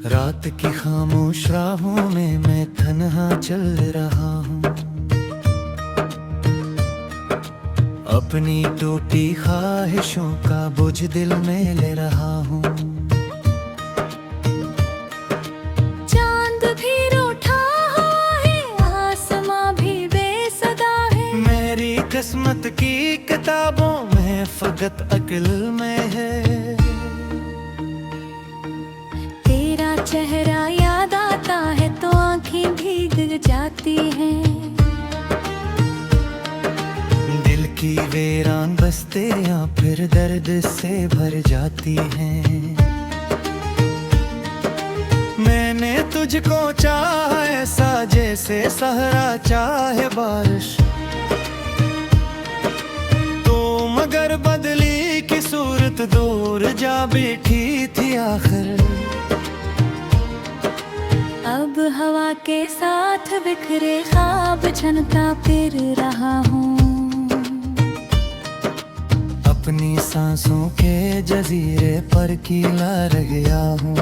रात की खामोश राहों में मैं तन्हा चल रहा हूँ। अपनी टूटी ख्वाहिशों का बोझ दिल में ले रहा हूँ। चांद भी रूठा है, आसमां भी बेसदा है। मेरी किस्मत की किताबों में फकत अक्ल में है। तेरा चेहरा याद आता है तो आंखें भीग जाती हैं। दिल की वीरान बस्तियां फिर दर्द से भर जाती हैं। मैंने तुझको चाहा ऐसा जैसे सहरा चाहे बारिश, तो मगर बदली की सूरत दूर जा बैठी थी आखिर। अब हवा के साथ बिखरे ख्वाब चलता फिर रहा हूँ। अपनी सांसों के जजीरे पर कीला रह गया हूँ।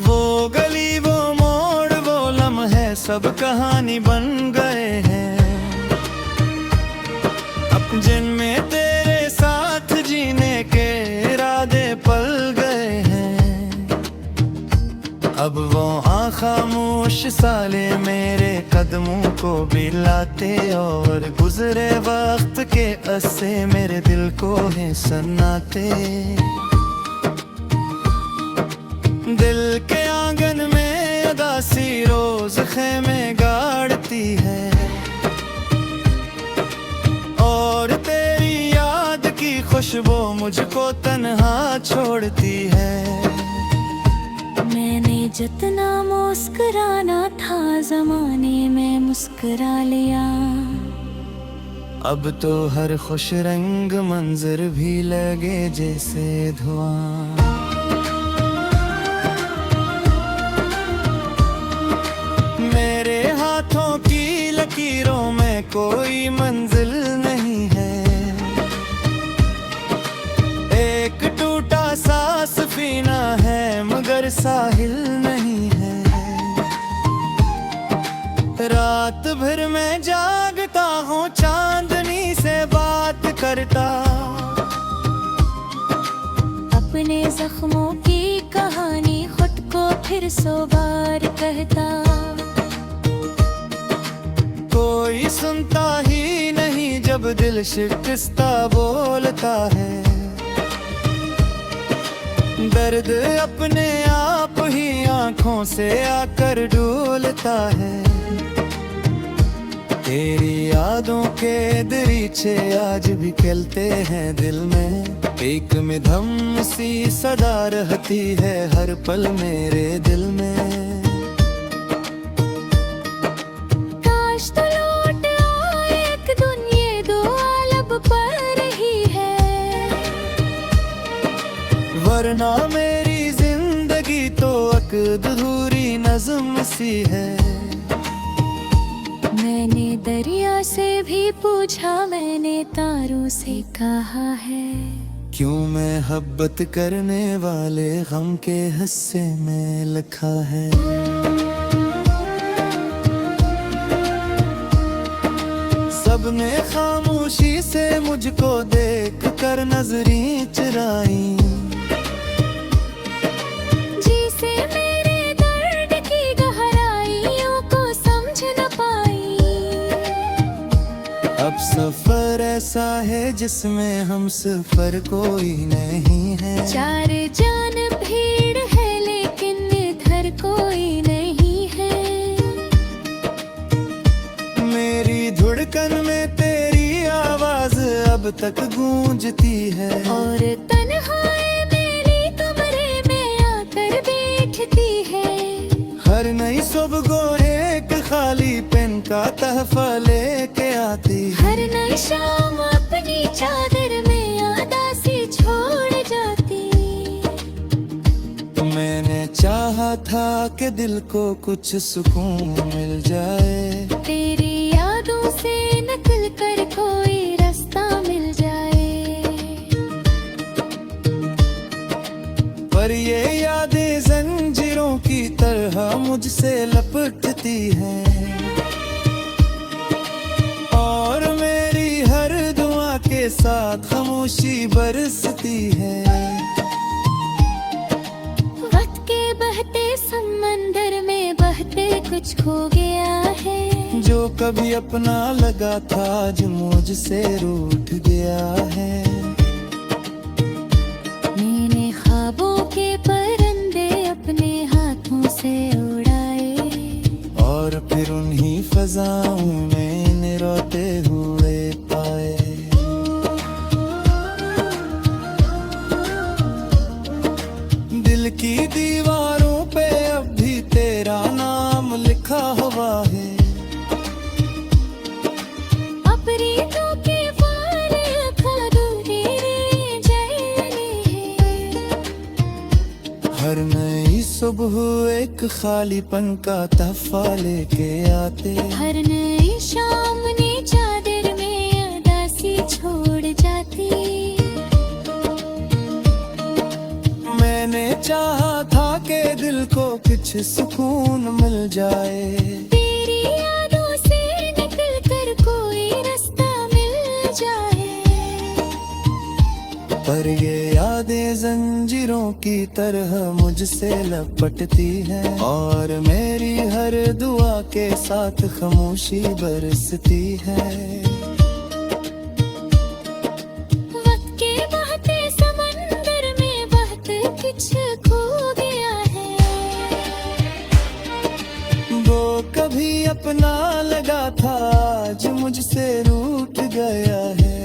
वो गली वो मोड़ वो लम्हे सब कहानी बन गए हैं। अब जिनमें तेरे साथ जीने के इरादे पल गए हैं। अब वो खामोश साले मेरे कदमों को भी लाते और गुजरे वक्त के अस्से मेरे दिल को है सन्नाते। दिल के आंगन में उदासी रोज खेमे गाड़ती है और तेरी याद की खुशबू मुझको तन्हा छोड़ती है। मैंने जितना मुस्कुराना था जमाने में मुस्कुरा लिया। अब तो हर खुश रंग मंजर भी लगे जैसे धुआं। मेरे हाथों की लकीरों में कोई मंजिल नहीं है। एक टूटा सा सफीना है मगर साहिल नहीं है। रात भर मैं जागता हूँ चांदनी से बात करता। अपने जख्मों की कहानी खुद को फिर सौ बार कहता। कोई सुनता ही नहीं जब दिल शिकस्ता बोलता है। दर्द अपने आप ही आंखों से आकर डोलता है। तेरी यादों के दरीचे आज भी खिलते हैं दिल में। एक मिधम सी सदा रहती है हर पल मेरे दिल में। काश तो लौट आए एक दुनिया दो आलब पर ही है। वरना मेरी जिंदगी तो अधूरी नज़्म सी है। मैंने दरिया से भी पूछा, मैंने तारों से कहा है। क्यों महब्बत करने वाले गम के हिस्से में लिखा है। सबने खामोशी से मुझको देख कर नजरें चुराई। जिसे मेरे दर्द की गहराइयों को समझ न पाई। अब सफर ऐसा है जिसमें हम सफर कोई नहीं है। चार जान भीड़ है लेकिन इधर कोई नहीं है। मेरी धड़कन में तेरी आवाज अब तक गूंजती है। और तन्हाई मेरी कमरे में आकर बैठती है। हर नई सुबह एक खाली पेन का तहफा लेके आती। हर नई शाम अपनी चादर में उदासी छोड़ जाती। मैंने चाहा था कि दिल को कुछ सुकून मिल जाए। तेरी यादों से निकल कर कोई रास्ता मिल जाए। पर ये यादें जंजीरों की तरह मुझसे लपटती हैं, और मेरी हर दुआ के साथ खामोशी बरसती है। वक्त के बहते समंदर में बहते कुछ खो गया है, जो कभी अपना लगा था आज मुझसे रूठ गया है। मैंने ख्वाबों के परिंदे अपने हाथों से उड़ाए, और फिर उन्हीं फजाओं में इन्हें रोते हुए पाए। दिल की दीवारों पे अब भी तेरा नाम लिखा हुआ है, अपरीतों के वाले अधूरे रह जाने हैं। हर नई सुबह एक खालीपन का तहफा लेके आते, हर नई शाम ने चादर में उदासी छोड़ जाती। मैंने चाहा था कि दिल को कुछ सुकून मिल जाए, तेरी यादों से निकल कर कोई रास्ता मिल जाए। पर ये यादें जंजीरों की तरह मुझसे लपटती हैं, और मेरी हर दुआ के साथ खामोशी बरसती है। वक्त के बहते समंदर में बहत कुछ खो गया है, वो कभी अपना लगा था आज मुझसे रूठ गया है।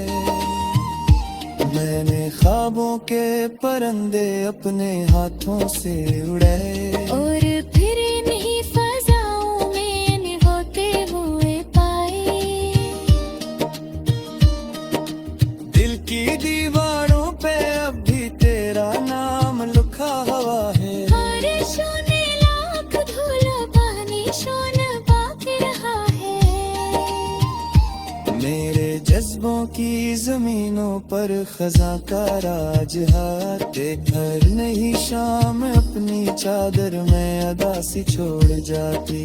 मैंने ख्वाबों के परिंदे अपने हाथों से उड़ाए, और फिर इन्हीं फजाओं में इन्हें होते हुए पाए। दिल की दीवारों पे अब भी तेरा नाम लिखा हुआ है, बारिशों ने लाख धूल पानी शोन बाकी रहा है। मेरे जज्बों की जमीनों पर खजा का राज हाथे, हर नई शाम अपनी चादर में अदासी छोड़ जाती।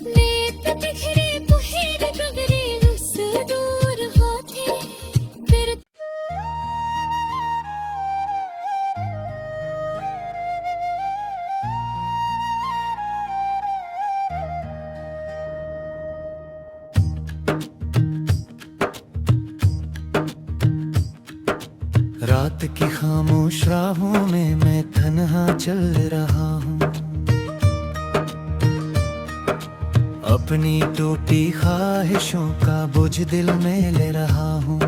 नेत बिखरे पुहेर गगरे रुस दूर होते फिर। रात की खामोश राहों में मैं तन्हा चल रहा हूँ, अपनी टूटी ख्वाहिशों का बोझ दिल में ले रहा हूँ।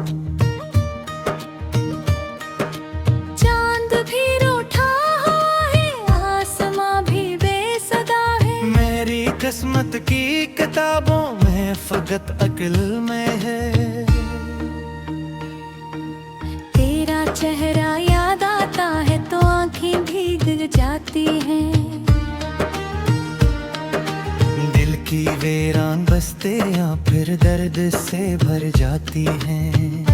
चांद भी रूठा है, आसमां भी बेसदा है, मेरी किस्मत की किताबों में फकत अक्ल में है। तेरा चेहरा याद आता है तो आंखें भीग जाती हैं। दिल की वीरान बस्तियां फिर दर्द से भर जाती हैं।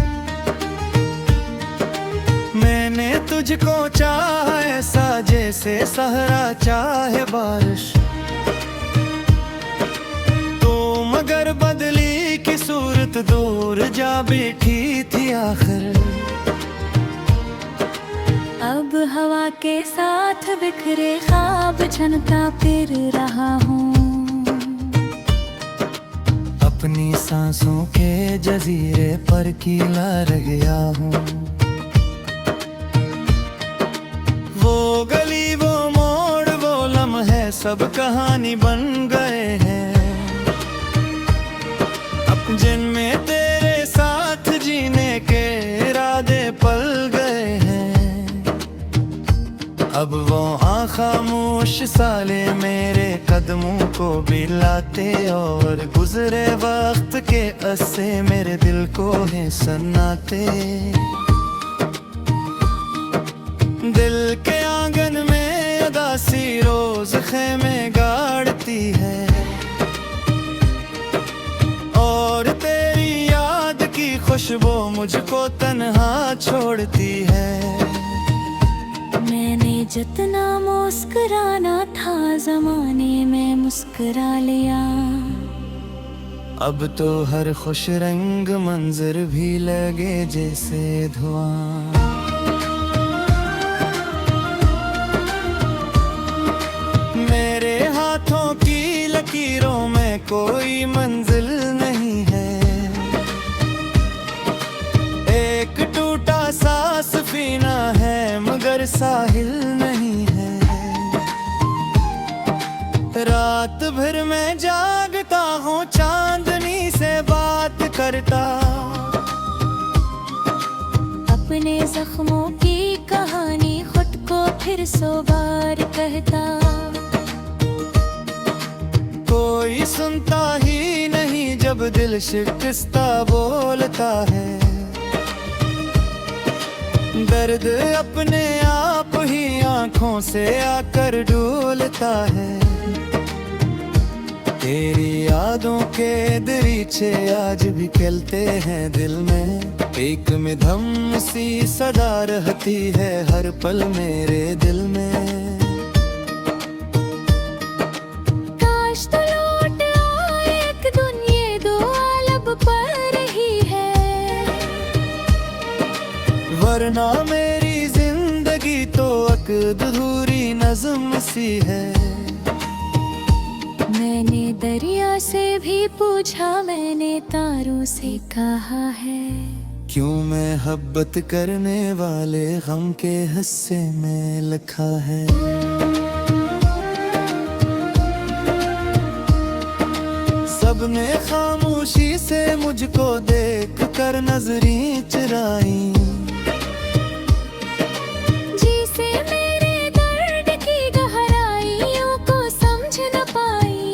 मैंने तुझको चाहा ऐसा जैसे सहरा चाहे बारिश, तो मगर बदली की सूरत दूर जा बैठी थी आखिर। अब हवा के साथ बिखरे ख्वाब झनका फिर रहा हूँ, अपनी सांसों के जजीरे पर कीला रह गया हूँ। वो गली वो मोड़ वो लम्हे सब कहानी बन गए हैं, अब जिनमें तेरे साथ जीने के इरादे पल गए हैं। अब वो खामोश साले मेरे कदमों को भी लाते, और गुजरे वक्त के अस्से मेरे दिल को है सन्नाते। दिल के आंगन में उदासी रोज खेमे गाड़ती है, और तेरी याद की खुशबू मुझको तन्हा छोड़ती है। मैंने जितना मुस्कुराना था जमाने में मुस्कुरा लिया। अब तो हर खुश रंग मंजर भी लगे जैसे धुआं। मेरे हाथों की लकीरों में कोई मंजिल नहीं है। एक टूटा सा सफीना है मगर साहिल नहीं है। रात भर मैं जागता हूँ चांदनी से बात करता। अपने जख्मों की कहानी खुद को फिर 100 बार कहता। कोई सुनता ही नहीं जब दिल शिकस्ता बोलता है। दर्द अपने आप ही आंखों से आकर डोलता है। तेरी यादों के दरीचे आज भी खिलते हैं दिल में। एक मिधम सी सदा रहती है हर पल मेरे दिल में। काश तो लौट आए एक दिन ये दुआ लब पर ही है। वरना मेरी जिंदगी तो अधूरी नज़्म सी है। मैंने दरिया से भी पूछा, मैंने तारों से कहा है। क्यों महब्बत करने वाले गम के हिस्से में लिखा है। सबने खामोशी से मुझको देख कर नजरें चुराई। जिसे मेरे दर्द की गहराइयों को समझ न पाई।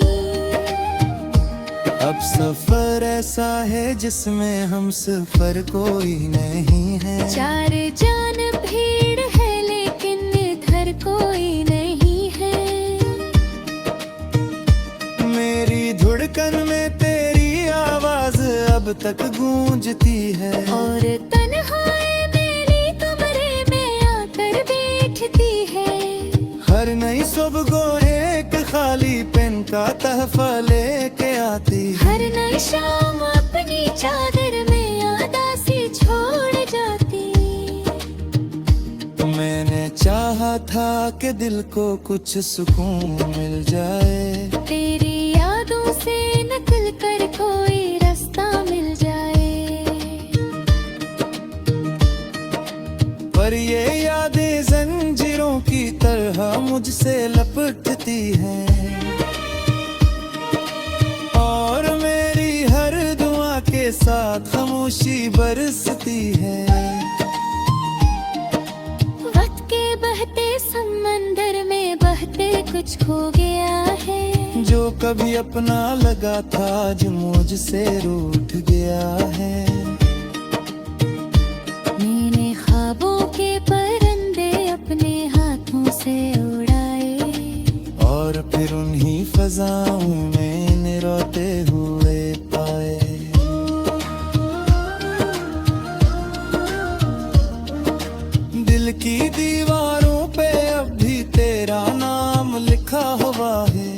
अब सफर ऐसा है जिसमें हम सफर कोई नहीं है। चार जान भीड़ है लेकिन इधर कोई नहीं है। मेरी धड़कन में तेरी आवाज अब तक गूंजती है। और तन्हाई मेरी कमरे में आकर बैठती है। हर नई सुबह एक खाली पेन का तहफा लेके आती है। हर नई शाम अपनी चादर में उदासी छोड़ जाती। मैंने चाहा था कि दिल को कुछ सुकून मिल जाए। तेरी यादों से निकल कर कोई रास्ता मिल जाए। पर ये यादें जंजीरों की तरह मुझसे लपटती हैं। और मेरी हर दुआ के साथ खामोशी बरसती है। वक्त के बहते समंदर में बहते कुछ खो गया है। जो कभी अपना लगा था आज मुझसे रूठ गया है। मैंने ख्वाबों के परिंदे अपने हाथों से उड़ाए। और फिर उन्हीं फजाओं में इन्हें रोते हुए पाए। दिल की दीवारों पे अब भी तेरा नाम लिखा हुआ है।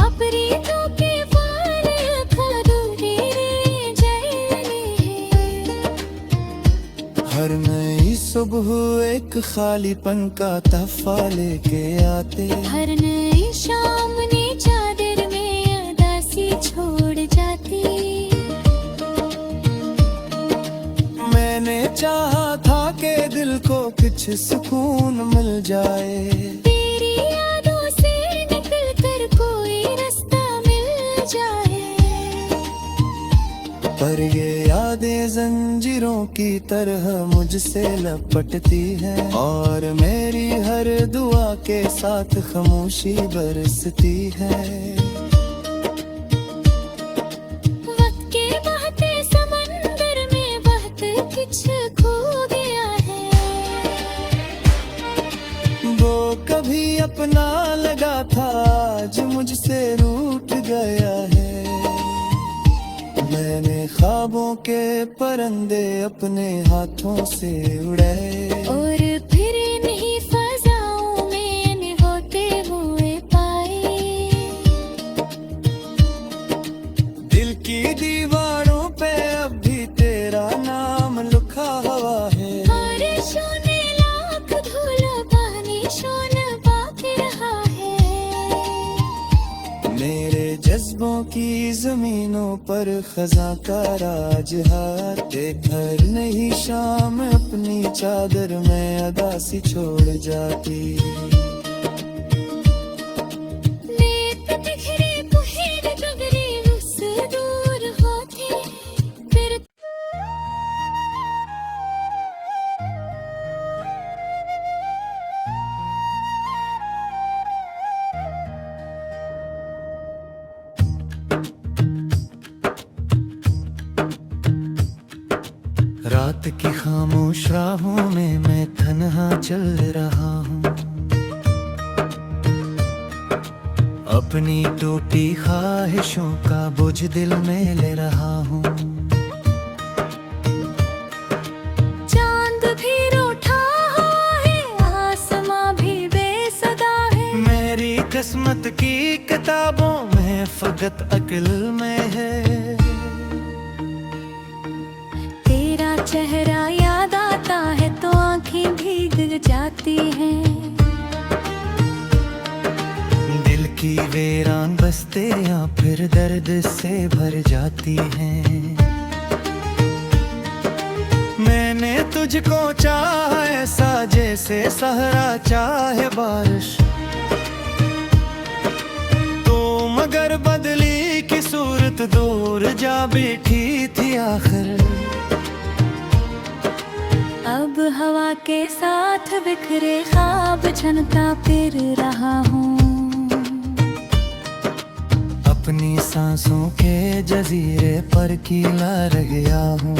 अपरीतों के पार अधूरी रह जाने हैं। हर नई सुबह एक खालीपन का तहफा लेके आते। हर नई शाम ने चादर में उदासी छोड़ जाती। मैंने चाहा था कि दिल को कुछ सुकून मिल जाए। तेरी यादों से निकल कर कोई रास्ता मिल जाए। पर ये यादें जंजीरों की तरह मुझसे लपटती है। और मेरी हर दुआ के साथ खामोशी बरसती है। वक्त के बहते समंदर में बहत कुछ खो गया है। वो कभी अपना लगा था आज मुझसे रूठ गया है। मैंने ख्वाबों के परिंदे अपने हाथों से उड़े, और फिर इन्हीं फजाओं में इन्हें होते हुए पाए। दिल की दीवारों पे अब भी तेरा नाम लिखा हुआ है। बारिशों ने लाख धूल पानी शोन बाकी रहा है। मेरे जज्बों की जमीनों पर खजा का राज है। देख हर नई शाम अपनी चादर में अदा सी छोड़ जाती। लेत बिखरे पुहेर गगरे उस दूर होती। फिर रात की खामोश राहों में मैं तन्हा चल रहा हूँ। अपनी टूटी ख्वाहिशों का बोझ दिल में ले रहा हूँ। चांद भी रूठा है, आसमां भी बेसदा है। मेरी किस्मत की किताबों में फकत अक्ल में है। तेरा चेहरा याद आता है तो आंखें भीग जाती हैं। दिल की वीरान बस्तियां फिर दर्द से भर जाती हैं। मैंने तुझको चाहा ऐसा जैसे सहरा चाहे बारिश। तो मगर बदली की सूरत दूर जा बैठी थी आखिर। अब हवा के साथ बिखरे ख्वाब छनता फिर रहा हूँ। अपनी सांसों के जजीरे पर कीला रह गया हूँ।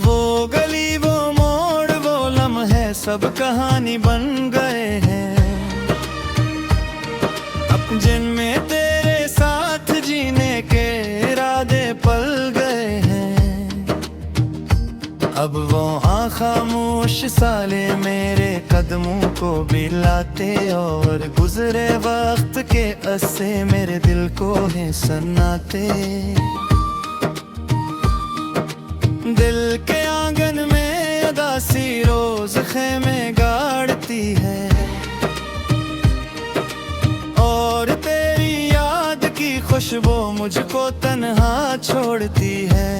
वो गली वो मोड़ वो लम्हे सब कहानी बन गए हैं। अब जिनमें तेरे साथ जीने के इरादे पल गए हैं। अब वो खामोश साले मेरे कदमों को भी लाते और गुजरे वक्त के अस्से मेरे दिल को है सन्नाते। दिल के आंगन में अदासी रोज खेमे गाड़ती है। और तेरी याद की खुशबू मुझको तन्हा छोड़ती है।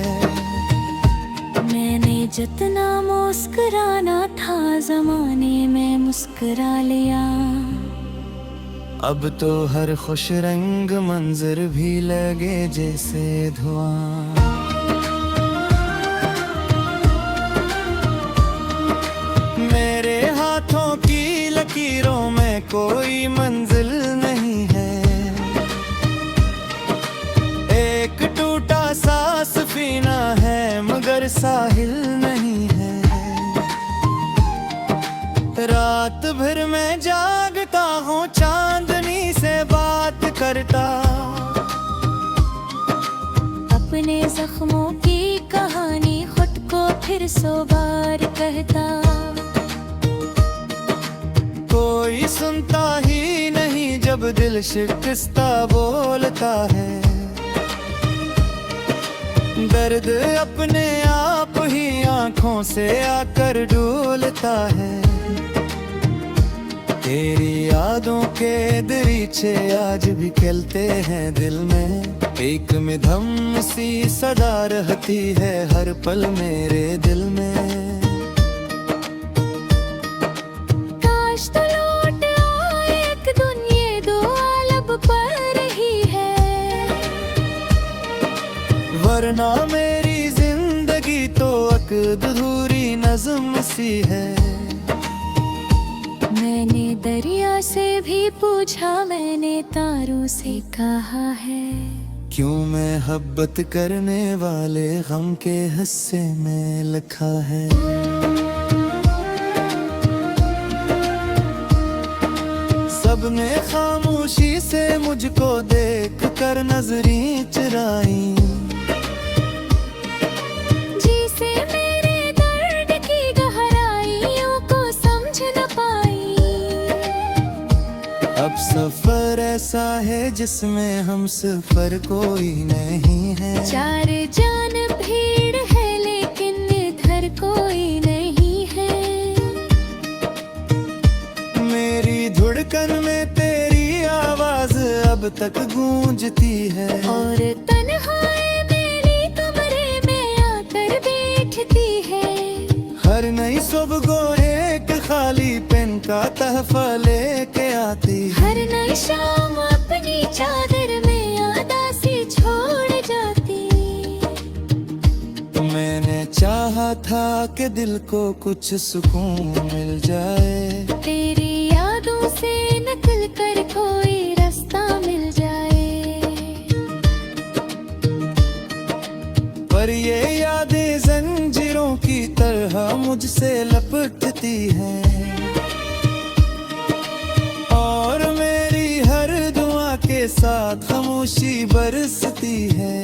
मैंने जितना मुस्कुराना था जमाने में मुस्कुरा लिया। अब तो हर खुश रंग मंजर भी लगे जैसे धुआं। मेरे हाथों की लकीरों में कोई मंजिल नहीं है। एक टूटा सा सफीना है मगर साहिल नहीं है। रात भर मैं जागता हूँ चांदनी से बात करता। अपने जख्मों की कहानी खुद को फिर सौ बार कहता। कोई सुनता ही नहीं जब दिल शिकस्ता बोलता है। दर्द अपने आप ही आंखों से आकर डोलता है। तेरी यादों के दरीचे आज भी खिलते हैं दिल में। एक मिधम सी सदा रहती है हर पल मेरे दिल में। काश तो लौट आए एक दिन ये दुआ लब पर रही है। वरना मेरी जिंदगी तो अधूरी नज़्म सी है। मैंने दरिया से भी पूछा, मैंने तारों से कहा है। क्यों महब्बत करने वाले गम के हिस्से में लिखा है। सबने खामोश खामोशी से मुझको देख कर नजरें चुराई। जिसे मेरे दर्द की गहराइयों को समझ न पाई। अब सफर ऐसा है जिसमें हम सफर कोई नहीं है। चार जान भीड़ है लेकिन इधर कोई नहीं है। मेरी धड़कन में तेरी आवाज अब तक गूंजती है। और तन्हाई मेरी कमरे में आकर बैठती है। हर नई सुबह एक खाली पेन का तहफा लेके आती है। हर नई शाम अपनी चादर में उदासी छोड़ जाती। मैंने चाहा था कि दिल को कुछ सुकून मिल जाए। तेरी यादों से निकल कर कोई रास्ता मिल जाए। पर ये यादें जंजीरों की तरह मुझसे लपटती हैं। और मेरी हर दुआ के साथ खामोशी बरसती है।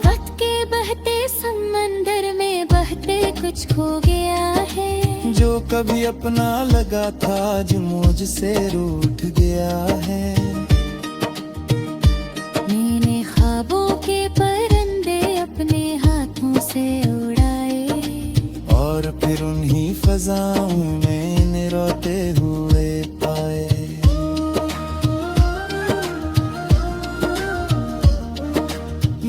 वक्त के बहते समंदर में बहते कुछ खो गया है। जो कभी अपना लगा था आज मुझसे रूठ गया है। मैंने ख्वाबों के परिंदे अपने हाथों से उड़ाए। और फिर उन्हीं फजाओं में इन्हें रोते हुए पाए।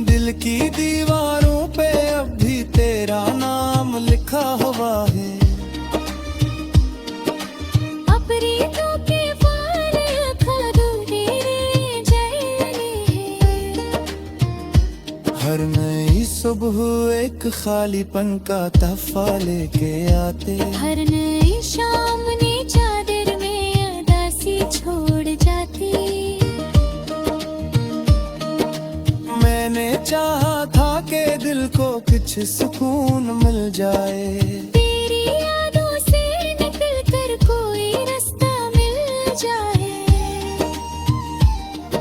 दिल की दीवारों पे अब भी तेरा नाम लिखा हुआ है। अपरीतों के वार अधूरे रह जाए हैं। हर नई सुबह एक खालीपन का तहफा लेके आते। हर नई शाम ने चादर में उदासी छोड़ जाती। मैंने चाहा था कि दिल को कुछ सुकून मिल जाए। तेरी यादों से निकल कर कोई रास्ता मिल जाए।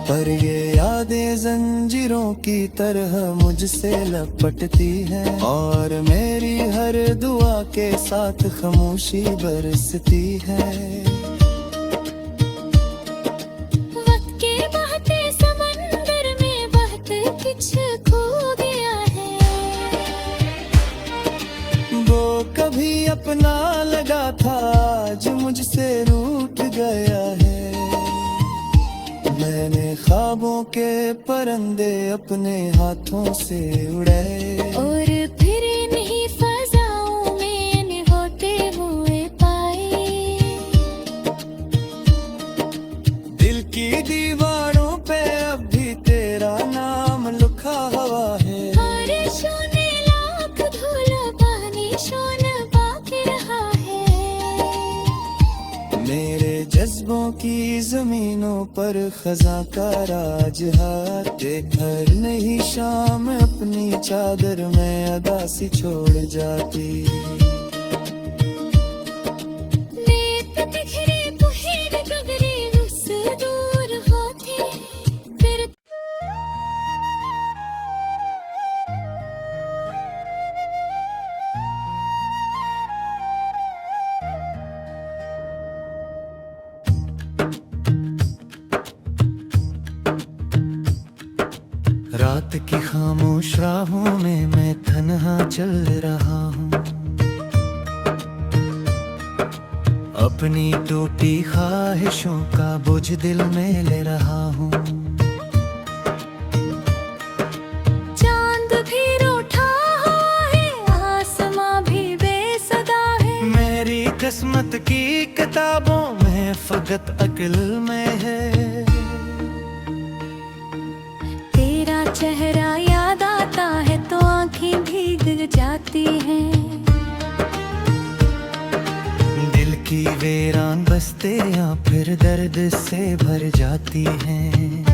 पर ये यादें जंजीरों की तरह मुझसे लपटती हैं। और मेरी हर दुआ के साथ खामोशी बरसती है। वक्त के बहते समंदर में बहत कुछ खो गया है। वो कभी अपना लगा था आज मुझसे रूठ गया है। मैंने ख्वाबों के परिंदे अपने हाथों से उड़ाए। और फिर इन्हीं फजाओं में इन्हें होते हुए पाए। दिल की दीवारों पे अब भी तेरा नाम लिखा हुआ है। हर शोने लाख धूल पानी शोन बाकी रहा है। मेरे जज्बों की जमीनों पर खजा का राज है। हर नई शाम अपनी चादर में अदासी छोड़ जाती। नेत बिखरे पुहेर गगरे उस दूर होते। फिर रात की खामोश राहों में मैं तन्हा चल रहा हूँ। अपनी टूटी ख्वाहिशों का बोझ दिल में ले रहा हूँ। चांद भी रूठा हुआ है आसमां भी बेसदा है। मेरी किस्मत की किताबों में फकत अक्ल में है। तेरा चेहरा याद आता है तो आंखें भीग जाती हैं। दिल की वीरान बस्तियां फिर दर्द से भर जाती हैं।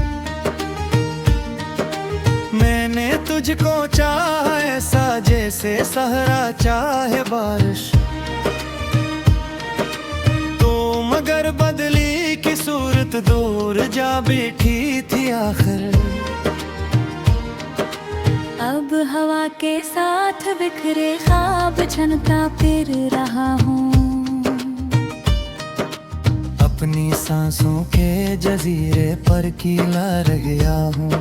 मैंने तुझको चाहा ऐसा जैसे सहरा चाहे बारिश। तो मगर बदली सूरत दूर जा बैठी थी आखिर। अब हवा के साथ बिखरे ख्वाब छनता फिर रहा हूँ। अपनी सांसों के जजीरे पर कीला रह गया हूँ।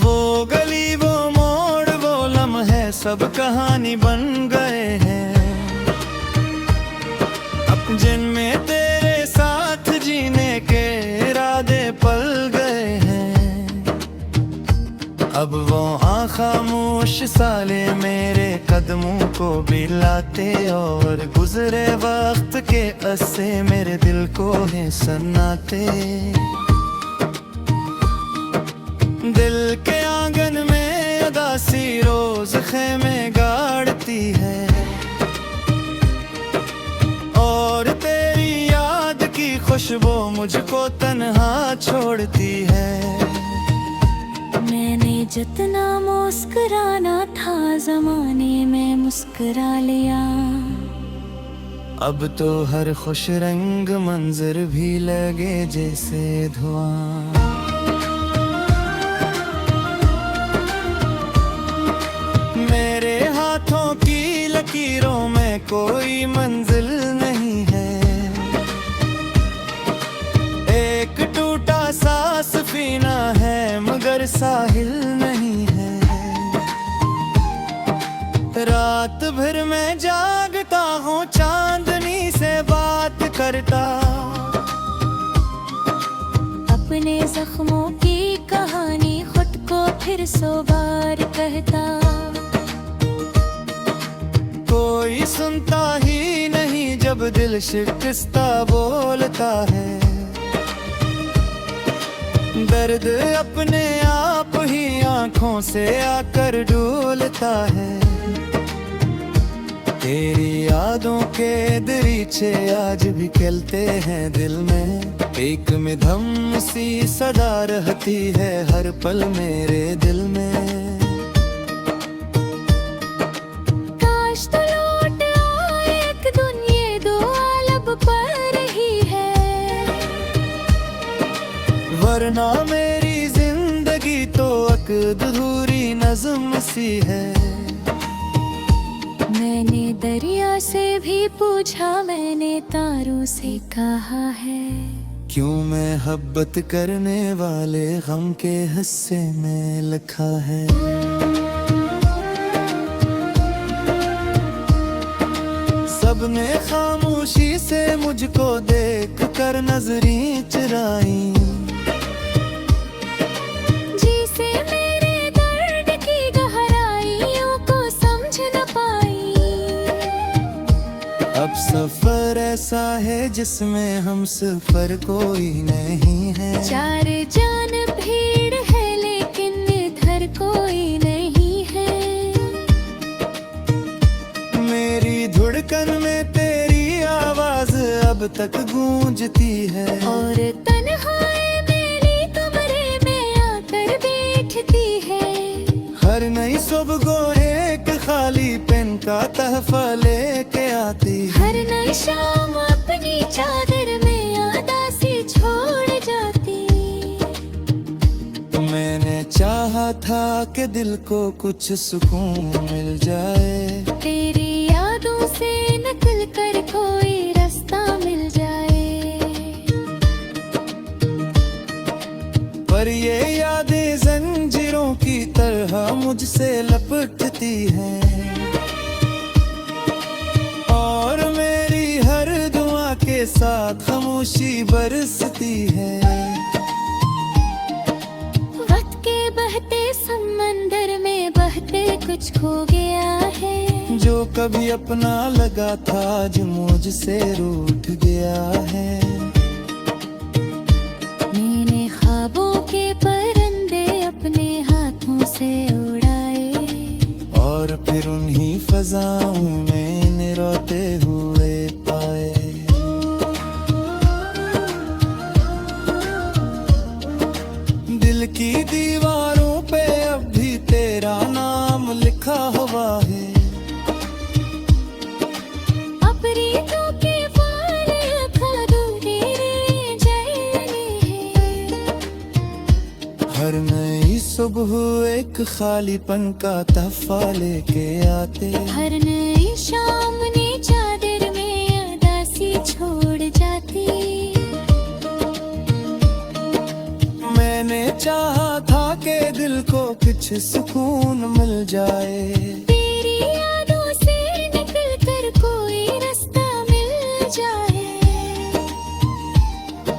वो गली वो मोड़ वो लम्हे सब कहानी बन गए हैं। अब जिनमें तेरे साथ जीने के इरादे पल गए हैं। अब वो खामोश साले मेरे कदमों को भी लाते और गुजरे वक्त के अस्से मेरे दिल को है सन्नाते। दिल के आंगन में उदासी रोज खेमे गाड़ती है और तेरी याद की खुशबू मुझको तन्हा छोड़ती है। मैंने जितना मुस्कुराना था जमाने में मुस्कुरा लिया। अब तो हर खुश रंग मंजर भी लगे जैसे धुआं। मेरे हाथों की लकीरों में कोई मंजिल नहीं है। एक टूटा सा सफीना है मगर साहिल नहीं है। रात भर मैं जागता हूँ चांदनी से बात करता। अपने जख्मों की कहानी खुद को फिर सौ बार कहता। कोई सुनता ही नहीं जब दिल शिकस्ता बोलता है। दर्द अपने आप ही आंखों से आकर डोलता है। तेरी यादों के दरीचे आज भी खिलते हैं दिल में। एक मिधम सी सदा रहती है हर पल मेरे दिल में। काश तो लौट आए एक दिन ये दो आलब पर ही है। वरना मेरी जिंदगी तो अधूरी नज़्म सी है। मैंने दरिया से भी पूछा मैंने तारों से कहा है। क्यों महब्बत करने वाले गम के हिस्से में लिखा है। सबने खामोशी से मुझको देख कर नजरें चुराई। जिसे मेरे दर्द की गहराइयों को समझ न पाई। अब सफर ऐसा है जिसमें हम सफर कोई नहीं है। चार जान भीड़ है लेकिन इधर कोई नहीं है। मेरी धड़कन में तेरी आवाज अब तक गूंजती है। और तन्हाई मेरी कमरे में आकर बैठती है। हर नई सुबह को एक खाली पेन का तहफा लेके आती है। हर नई शाम अपनी चादर में उदासी छोड़ जाती। मैंने चाहा था कि दिल को कुछ सुकून मिल जाए। तेरी यादों से निकल कर कोई रास्ता मिल जाए। पर ये यादें जंजीरों की तरह मुझसे लपटती हैं। और मेरी हर दुआ के साथ खामोशी बरसती है। वक्त के बहते समंदर में बहते कुछ खो गया है। जो कभी अपना लगा था आज मुझसे रूठ गया है। मैंने ख्वाबों के परिंदे अपने हाथों से उड़ाए। और फिर उन्हीं फजाओं में इन्हें रोते हुए पाए। दिल की दीवारों पे अब भी तेरा नाम लिखा हुआ है। अब रीतों के वाले हर नई सुबह एक खालीपन का तहफा लेके आते। हर नई शाम ने चादर में उदासी छोड़ जाती। मैंने चाहा था कि दिल को कुछ सुकून मिल जाए, तेरी यादों से निकल कर कोई रास्ता मिल जाए।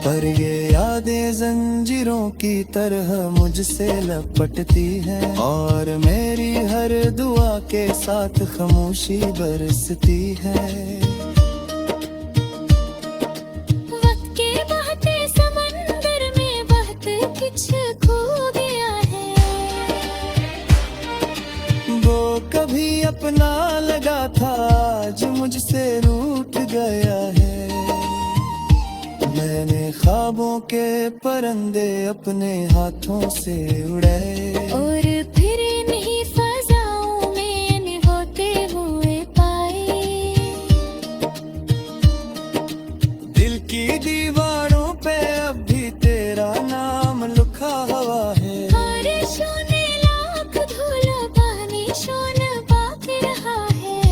पर ये यादें जंजीरों की तरह मुझसे लपटती हैं, और मेरी हर दुआ के साथ खामोशी बरसती है। वक्त के बहते समंदर में वक्त कुछ खो गया है। वो कभी अपना लगा था, आज मुझसे रूठ गया है। मैंने ख्वाबों के परिंदे अपने हाथों से उड़ाए, और फिर इन्हीं फजाओं में इन होते हुए पाए। दिल की दीवारों पे अब भी तेरा नाम लिखा हुआ है। बारिशों ने लाख धूल बानिशों ने बाकी रहा है।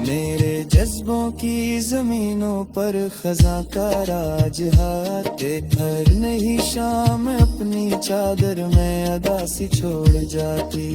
मेरे जज्बों की जमीनों पर खजा का राज हाथे। हर नई शाम अपनी चादर में अदासी छोड़ जाती।